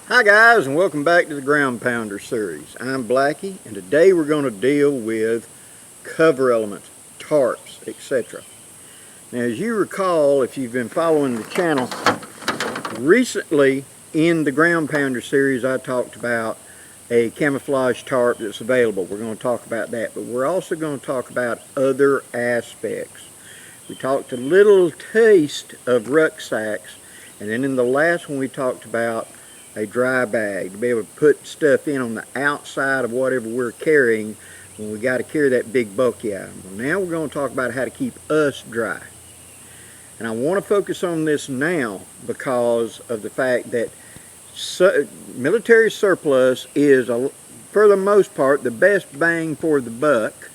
Hi guys, and welcome back to the Ground Pounder series. I'm Blackie, and today we're going to deal with cover elements, tarps, etc. Now, as you recall, if you've been following the channel, recently in the Ground Pounder series I talked about a camouflage tarp that's available. We're going to talk about that, but we're also going to talk about other aspects. We talked a little taste of rucksacks, and then in the last one we talked about a dry bag to be able to put stuff in on the outside of whatever we're carrying when we got to carry that big bulky item. Well, now we're going to talk about how to keep us dry. And I want to focus on this now because of the fact that military surplus is, for the most part, the best bang for the buck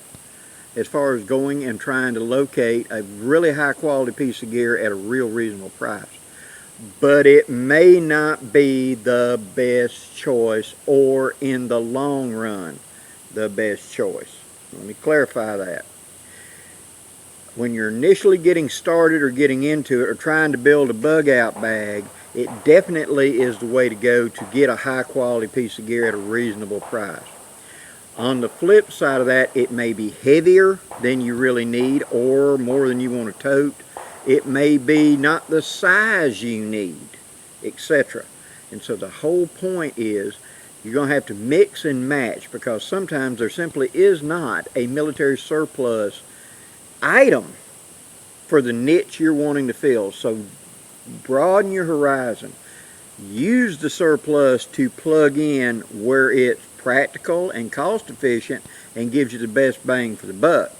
as far as going and trying to locate a really high quality piece of gear at a real reasonable price. But it may not be the best choice, or in the long run the best choice. Let me clarify that. When you're initially getting started or getting into it or trying to build a bug out bag, it definitely is the way to go to get a high quality piece of gear at a reasonable price. On the flip side of that, it may be heavier than you really need or more than you want to tote. It may be not the size you need, etc. And so the whole point is you're going to have to mix and match, because sometimes there simply is not a military surplus item for the niche you're wanting to fill. So broaden your horizon. Use the surplus to plug in where it's practical and cost efficient and gives you the best bang for the buck.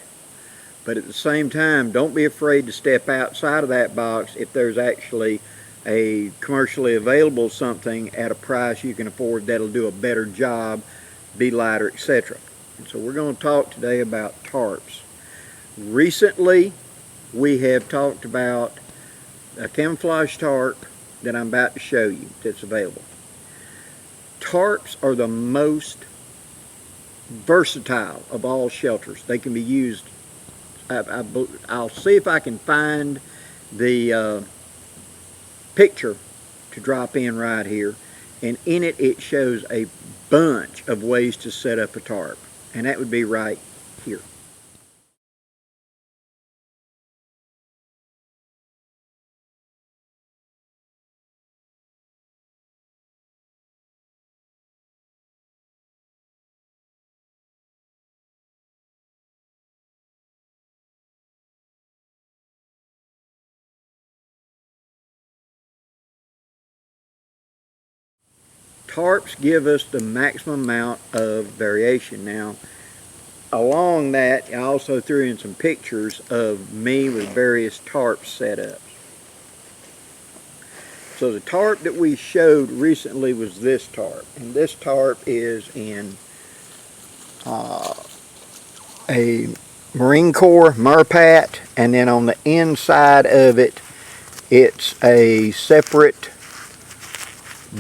But at the same time, don't be afraid to step outside of that box if there's actually a commercially available something at a price you can afford that'll do a better job, be lighter, etc. And so we're going to talk today about tarps. Recently, we have talked about a camouflage tarp that I'm about to show you that's available. Tarps are the most versatile of all shelters. They can be used. I'll see if I can find the picture to drop in right here, and in it it shows a bunch of ways to set up a tarp, and that would be right here. Tarps give us the maximum amount of variation. Now, along that, I also threw in some pictures of me with various tarp setups. So the tarp that we showed recently was this tarp, and this tarp is in a Marine Corps Murpat, and then on the inside of it, it's a separate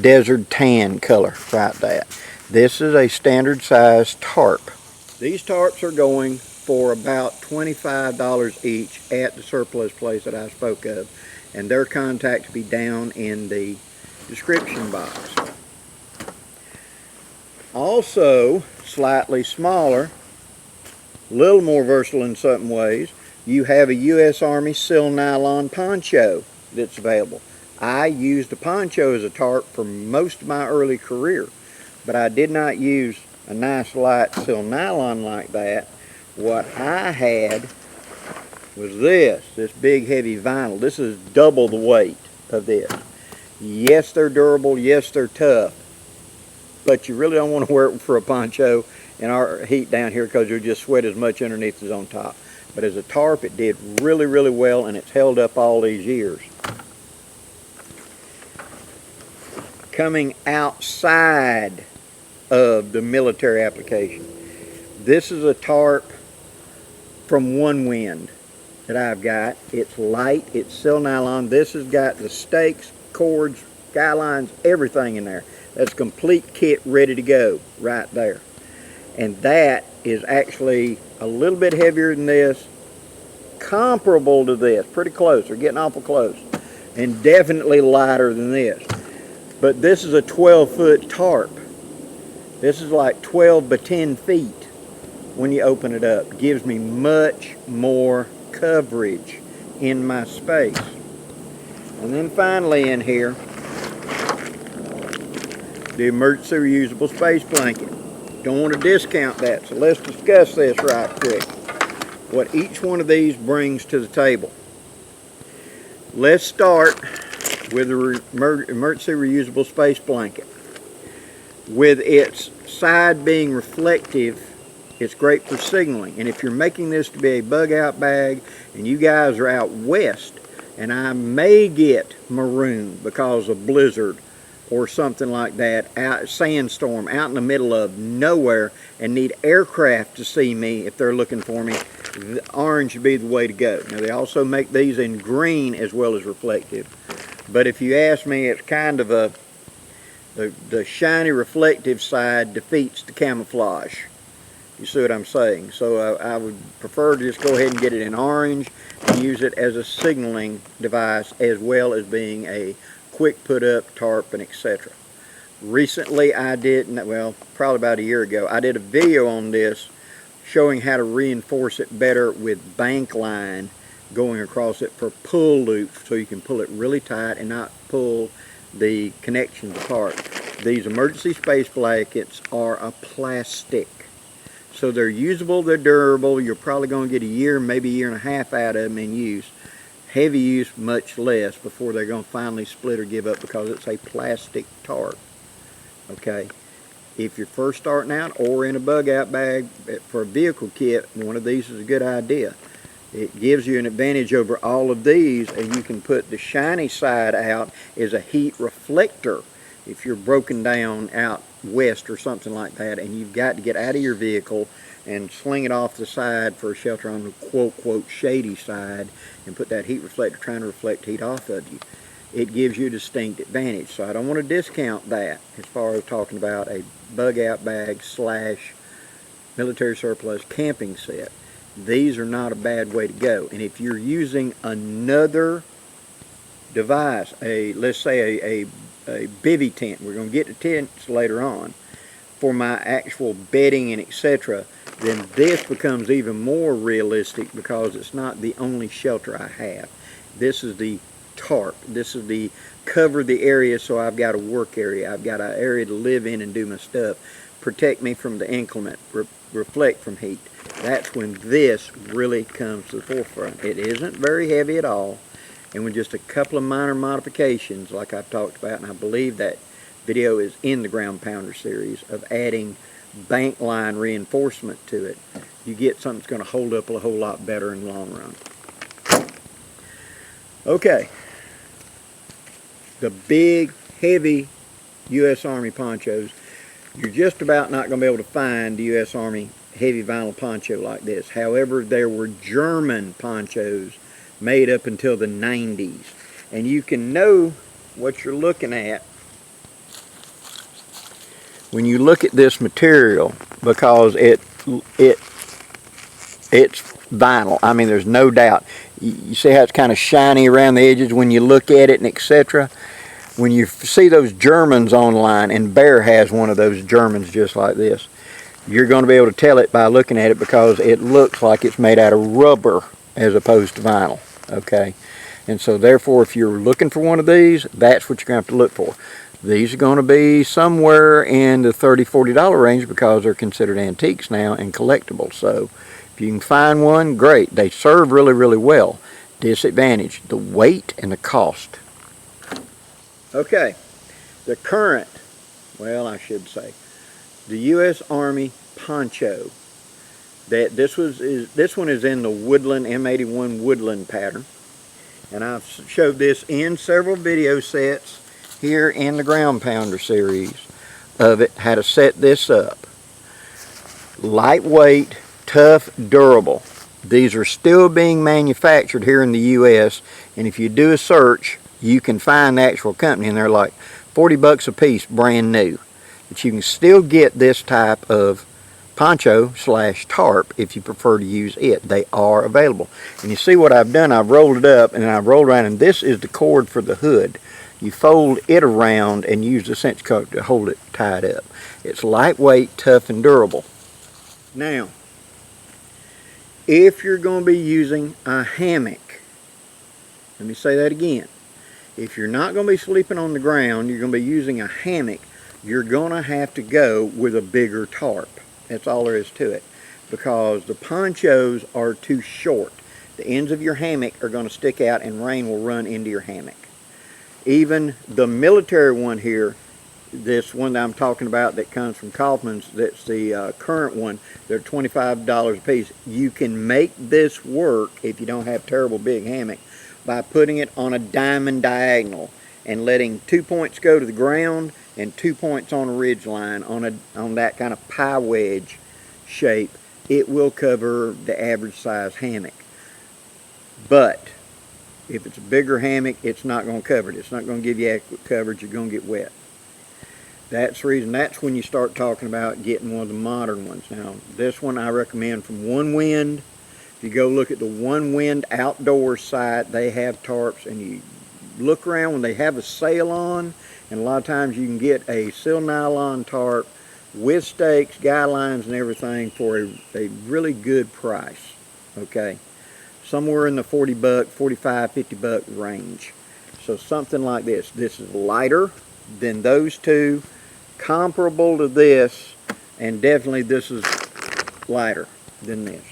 desert tan color right there. This is a standard size tarp. These tarps are going for about $25 each at the surplus place that I spoke of, and their contact will be down in the description box. Also, slightly smaller, a little more versatile in certain ways, you have a U.S. Army sil nylon poncho that's available. I used a poncho as a tarp for most of my early career, but I did not use a nice light sil nylon like that. What I had was this big heavy vinyl. This is double the weight of this. Yes, they're durable, yes, they're tough, but you really don't want to wear it for a poncho in our heat down here, because you'll just sweat as much underneath as on top. But as a tarp, it did really, really well, and it's held up all these years. Coming outside of the military application, this is a tarp from Onewind that I've got. It's light, it's sil nylon. This has got the stakes, cords, guy lines, everything in there. That's complete kit ready to go right there. And that is actually a little bit heavier than this, comparable to this, pretty close. They're getting awful close, and definitely lighter than this. But this is a 12-foot tarp. This is like 12 by 10 feet when you open it up. It gives me much more coverage in my space. And then finally in here, the emergency reusable space blanket. Don't want to discount that, so let's discuss this right quick. What each one of these brings to the table. Let's start with the emergency reusable space blanket. With its side being reflective, it's great for signaling. And if you're making this to be a bug out bag and you guys are out west, and I may get marooned because of blizzard or something like that, sandstorm out in the middle of nowhere, and need aircraft to see me if they're looking for me, the orange would be the way to go. Now they also make these in green as well as reflective, but if you ask me, it's kind of the shiny reflective side defeats the camouflage. You see what I'm saying? So I would prefer to just go ahead and get it in orange and use it as a signaling device as well as being a quick put up tarp and etc. Recently I did, well, probably about a year ago, I did a video on this showing how to reinforce it better with bank line going across it for pull loops, so you can pull it really tight and not pull the connections apart. These emergency space blankets are a plastic, so they're usable, they're durable. You're probably going to get a year, maybe a year and a half out of them in use. Heavy use, much less, before they're going to finally split or give up, because it's a plastic tarp. Okay, if you're first starting out or in a bug out bag for a vehicle kit, one of these is a good idea. It gives you an advantage over all of these, and you can put the shiny side out as a heat reflector if you're broken down out west or something like that, and you've got to get out of your vehicle and sling it off the side for a shelter on the quote shady side, and put that heat reflector trying to reflect heat off of you. It gives you a distinct advantage. So I don't want to discount that as far as talking about a bug out bag / military surplus camping set. These are not a bad way to go. And if you're using another device, let's say a bivy tent, we're going to get to tents later on, for my actual bedding and etc., then this becomes even more realistic, because it's not the only shelter I have. This is the tarp. This is the cover the area, so I've got a work area. I've got an area to live in and do my stuff. Protect me from the inclement, reflect from heat. That's when this really comes to the forefront. It isn't very heavy at all, and with just a couple of minor modifications like I've talked about, and I believe that video is in the Ground Pounder series, of adding bank line reinforcement to it, you get something that's going to hold up a whole lot better in the long run. Okay, the big heavy U.S. Army ponchos, you're just about not going to be able to find the U.S. Army heavy vinyl poncho like this. However, there were German ponchos made up until the 90s, and you can know what you're looking at when you look at this material, because it's vinyl. I mean, there's no doubt. You see how it's kind of shiny around the edges when you look at it and etc. When you see those Germans online, and Bear has one of those Germans just like this, you're going to be able to tell it by looking at it, because it looks like it's made out of rubber as opposed to vinyl. Okay, and so therefore, if you're looking for one of these, that's what you're going to have to look for. These are going to be somewhere in the $30, $40 range, because they're considered antiques now and collectibles. So if you can find one, great. They serve really, really well. Disadvantage, the weight and the cost. Okay, the current, well, I should say, the U.S. Army poncho. This one is in the woodland, M81 woodland pattern, and I've showed this in several video sets here in the Ground Pounder series of it, how to set this up. Lightweight, tough, durable. These are still being manufactured here in the U.S., and if you do a search, you can find the actual company, and they're like 40 bucks a piece, brand new. But you can still get this type of poncho / tarp if you prefer to use it. They are available. And you see what I've done, I've rolled it up and I've rolled around, and this is the cord for the hood. you fold it around and use the cinch cord to hold it tied up. It's lightweight, tough, and durable. Now, if you're going to be using a hammock, let me say that again. If you're not going to be sleeping on the ground, you're going to be using a hammock, you're going to have to go with a bigger tarp. That's all there is to it. Because the ponchos are too short. The ends of your hammock are going to stick out and rain will run into your hammock. Even the military one here, this one that I'm talking about that comes from Kaufman's, that's the current one, they're $25 a piece. You can make this work if you don't have terrible big hammock by putting it on a diamond diagonal and letting 2 points go to the ground and 2 points on a ridge line on that kind of pie wedge shape. It will cover the average size hammock. But if it's a bigger hammock, it's not going to cover it. It's not going to give you adequate coverage. You're going to get wet. That's the reason. That's when you start talking about getting one of the modern ones. Now, this one I recommend from Onewind. If you go look at the Onewind outdoor site, they have tarps, and you look around when they have a sale on, and a lot of times you can get a sil nylon tarp with stakes, guidelines, and everything for a really good price. Okay, somewhere in the $40, $45, $50 range. So something like this. This is lighter than those two, comparable to this, and definitely this is lighter than this.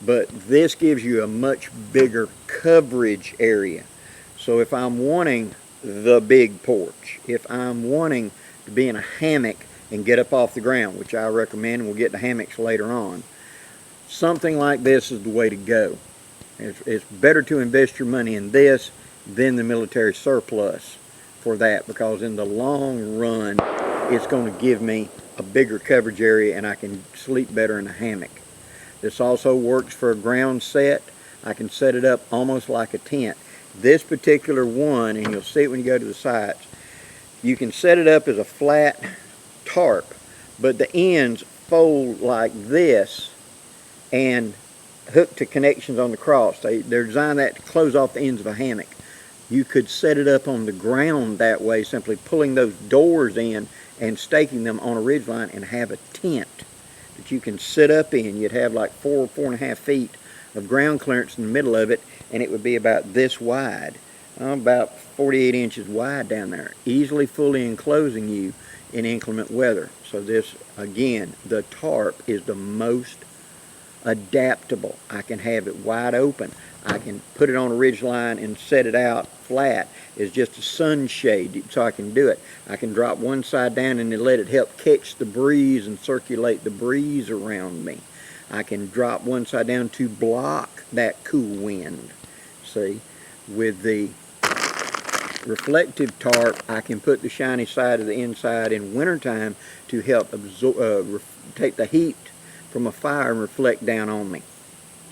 But this gives you a much bigger coverage area. So if I'm wanting the big porch, if I'm wanting to be in a hammock and get up off the ground, which I recommend, and we'll get to hammocks later on, something like this is the way to go. It's better to invest your money in this than the military surplus for that, because in the long run it's going to give me a bigger coverage area and I can sleep better in a hammock. This also works for a ground set. I can set it up almost like a tent. This particular one, and you'll see it when you go to the sites, you can set it up as a flat tarp, but the ends fold like this and hook to connections on the cross. They're designed that to close off the ends of a hammock. You could set it up on the ground that way, simply pulling those doors in and staking them on a ridge line, and have a tent that you can sit up in. You'd have like 4.5 feet of ground clearance in the middle of it, and it would be about this wide, about 48 inches wide down there, easily fully enclosing you in inclement weather. So this, again, the tarp is the most adaptable. I can have it wide open. I can put it on a ridge line and set it out flat as just a sunshade, so I can do it. I can drop one side down and then let it help catch the breeze and circulate the breeze around me. I can drop one side down to block that cool wind. See, with the reflective tarp, I can put the shiny side of the inside in wintertime to help absorb, take the heat from a fire and reflect down on me.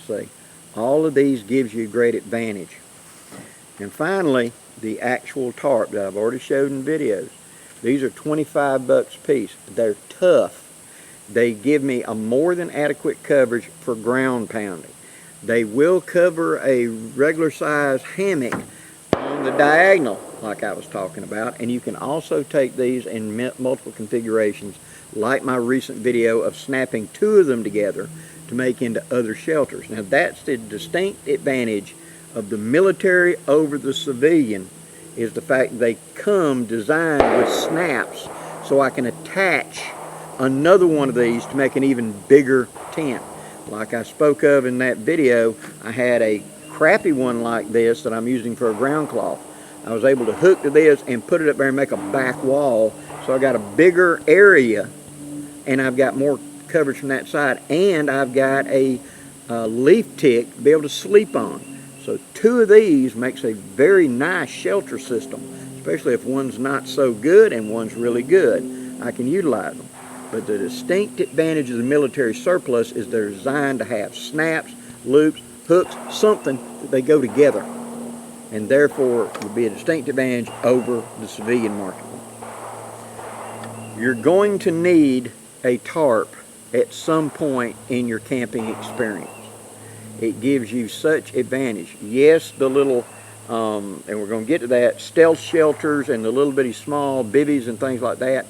See, all of these gives you a great advantage. And finally, the actual tarp that I've already showed in videos. These are $25 a piece. They're tough. They give me a more than adequate coverage for ground pounding. They will cover a regular size hammock on the diagonal, like I was talking about, and you can also take these in multiple configurations, like my recent video of snapping two of them together to make into other shelters. Now that's the distinct advantage of the military over the civilian, is the fact they come designed with snaps, so I can attach another one of these to make an even bigger tent. Like I spoke of in that video, I had a crappy one like this that I'm using for a ground cloth. I was able to hook to this and put it up there and make a back wall, so I got a bigger area and I've got more coverage from that side, and I've got a leaf tick to be able to sleep on. So two of these makes a very nice shelter system, especially if one's not so good and one's really good. I can utilize them. But the distinct advantage of the military surplus is they're designed to have snaps, loops, hooks, something that they go together, and therefore would be a distinct advantage over the civilian market. You're going to need a tarp at some point in your camping experience. It gives you such advantage. Yes, the little and we're going to get to that, stealth shelters and the little bitty small bivvies and things like that.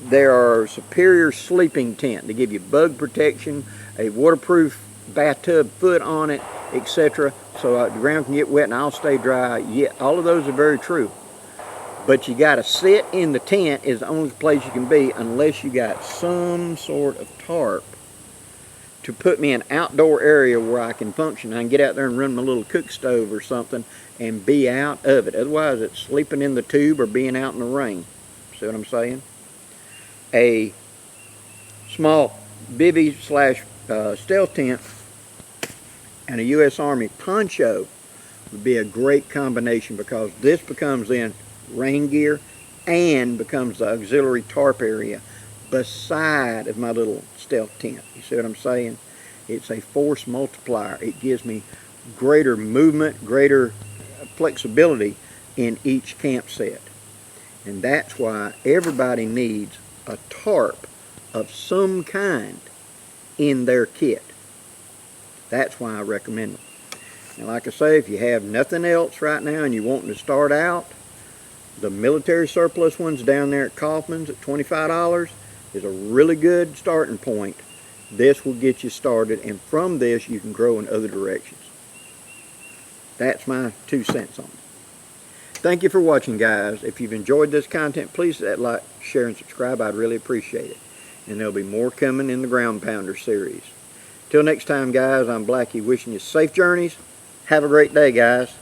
There are superior sleeping tent. They give you bug protection, a waterproof bathtub foot on it, etc. So the ground can get wet and I'll stay dry. Yeah, all of those are very true. But you got to sit in the tent is the only place you can be unless you got some sort of tarp to put me in an outdoor area where I can function. I can get out there and run my little cook stove or something and be out of it. Otherwise, it's sleeping in the tube or being out in the rain. See what I'm saying? A small bivvy slash stealth tent and a U.S. Army poncho would be a great combination, because this becomes then rain gear and becomes the auxiliary tarp area beside of my little stealth tent. You see what I'm saying? It's a force multiplier. It gives me greater movement, greater flexibility in each camp set. And that's why everybody needs a tarp of some kind in their kit. That's why I recommend them. And like I say, if you have nothing else right now and you're wanting to start out, the military surplus ones down there at Kaufman's at $25 is a really good starting point. This will get you started, and from this you can grow in other directions. That's my 2 cents on it. Thank you for watching, guys. If you've enjoyed this content, please hit that like, share, and subscribe. I'd really appreciate it. And there'll be more coming in the Ground Pounder series. Till next time, guys, I'm Blackie, wishing you safe journeys. Have a great day, guys.